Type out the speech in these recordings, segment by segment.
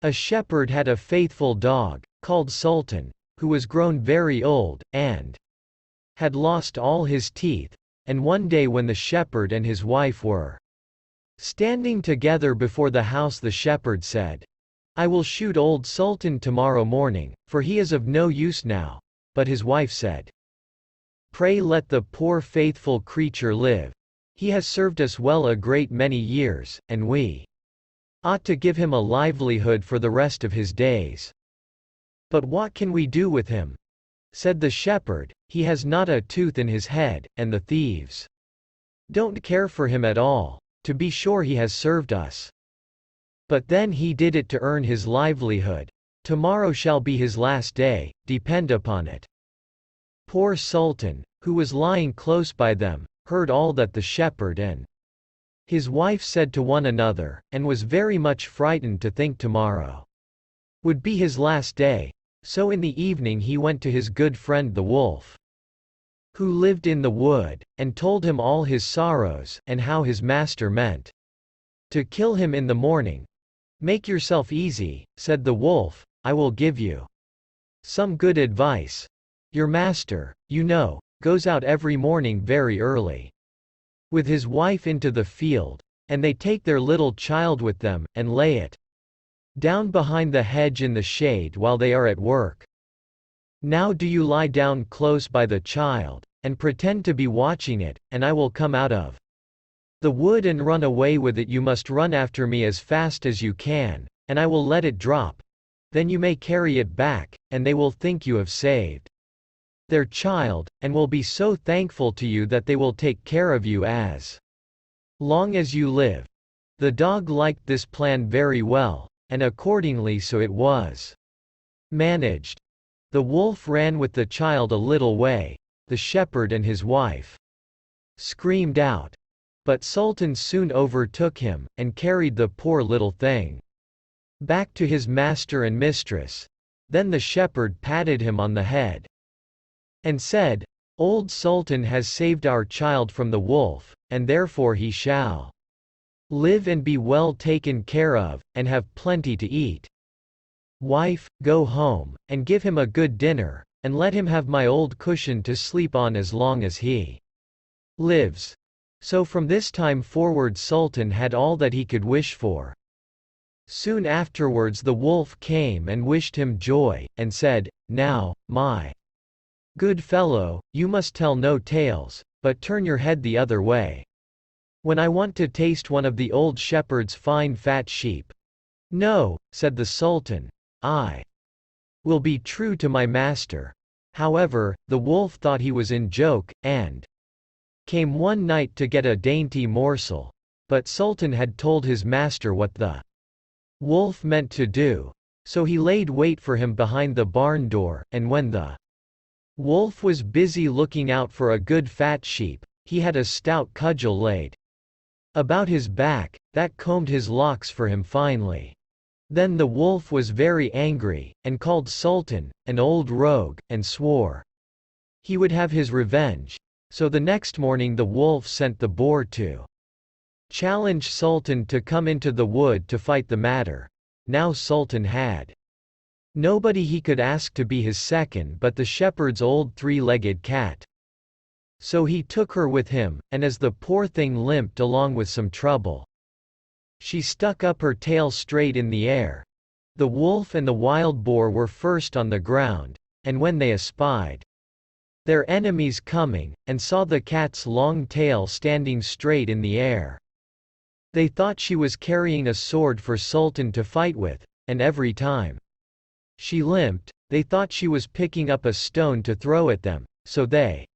A shepherd had a faithful dog, called Sultan, who was grown very old, and had lost all his teeth, and one day when the shepherd and his wife were standing together before the house, the shepherd said, "I will shoot old Sultan tomorrow morning, for he is of no use now." But his wife said, "Pray let the poor faithful creature live. He has served us well a great many years, and we ought to give him a livelihood for the rest of his days." "But what can we do with him?" said the shepherd. "He has not a tooth in his head, and the thieves don't care for him at all. To be sure he has served us, but then he did it to earn his livelihood. Tomorrow shall be his last day, depend upon it." Poor Sultan, who was lying close by them, heard all that the shepherd and his wife said to one another, and was very much frightened to think tomorrow would be his last day. So in the evening he went to his good friend the wolf, who lived in the wood, and told him all his sorrows, and how his master meant to kill him in the morning. "Make yourself easy," said the wolf, "I will give you some good advice. Your master, you know, goes out every morning very early with his wife into the field, and they take their little child with them, and lay it down behind the hedge in the shade while they are at work. Now do you lie down close by the child, and pretend to be watching it, and I will come out of the wood and run away with it. You must run after me as fast as you can, and I will let it drop. Then you may carry it back, and they will think you have saved their child, and will be so thankful to you that they will take care of you as long as you live." The dog liked this plan very well, and accordingly so it was managed. The wolf ran with the child a little way. The shepherd and his wife screamed out, but Sultan soon overtook him, and carried the poor little thing back to his master and mistress. Then the shepherd patted him on the head and said, "Old Sultan has saved our child from the wolf, and therefore he shall live and be well taken care of, and have plenty to eat. Wife, go home, and give him a good dinner, and let him have my old cushion to sleep on as long as he lives." So from this time forward Sultan had all that he could wish for. Soon afterwards the wolf came and wished him joy, and said, "Now, my good fellow, you must tell no tales, but turn your head the other way, when I want to taste one of the old shepherd's fine fat sheep." "No," said the Sultan, "I will be true to my master." However, the wolf thought he was in joke, and came one night to get a dainty morsel. But Sultan had told his master what the wolf meant to do, so he laid wait for him behind the barn door, and when the wolf was busy looking out for a good fat sheep, he had a stout cudgel laid about his back, that combed his locks for him finely. Then the wolf was very angry, and called Sultan an old rogue, and swore he would have his revenge. So the next morning the wolf sent the boar to challenge Sultan to come into the wood to fight the matter. Now Sultan had nobody he could ask to be his second but the shepherd's old three-legged cat. So he took her with him, and as the poor thing limped along with some trouble, she stuck up her tail straight in the air. The wolf and the wild boar were first on the ground, and when they espied their enemies coming, and saw the cat's long tail standing straight in the air, they thought she was carrying a sword for Sultan to fight with, and every time she limped, they thought she was picking up a stone to throw at them, so they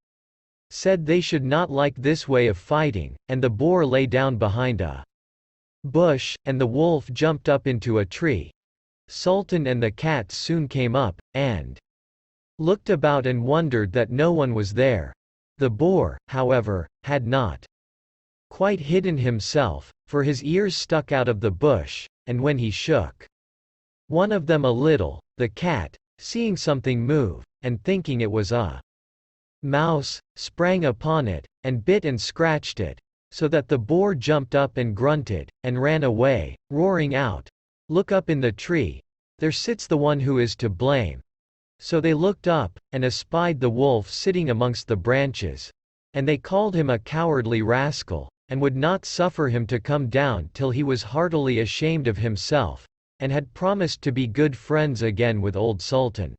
said they should not like this way of fighting, and the boar lay down behind a bush, and the wolf jumped up into a tree. Sultan and the cat soon came up, and looked about and wondered that no one was there. The boar, however, had not quite hidden himself, for his ears stuck out of the bush, and when he shook one of them a little, the cat, seeing something move, and thinking it was a mouse, sprang upon it, and bit and scratched it, so that the boar jumped up and grunted, and ran away, roaring out, Look up in the tree. There sits the one who is to blame." So they looked up, and espied the wolf sitting amongst the branches. And they called him a cowardly rascal, and would not suffer him to come down till he was heartily ashamed of himself, and had promised to be good friends again with old Sultan.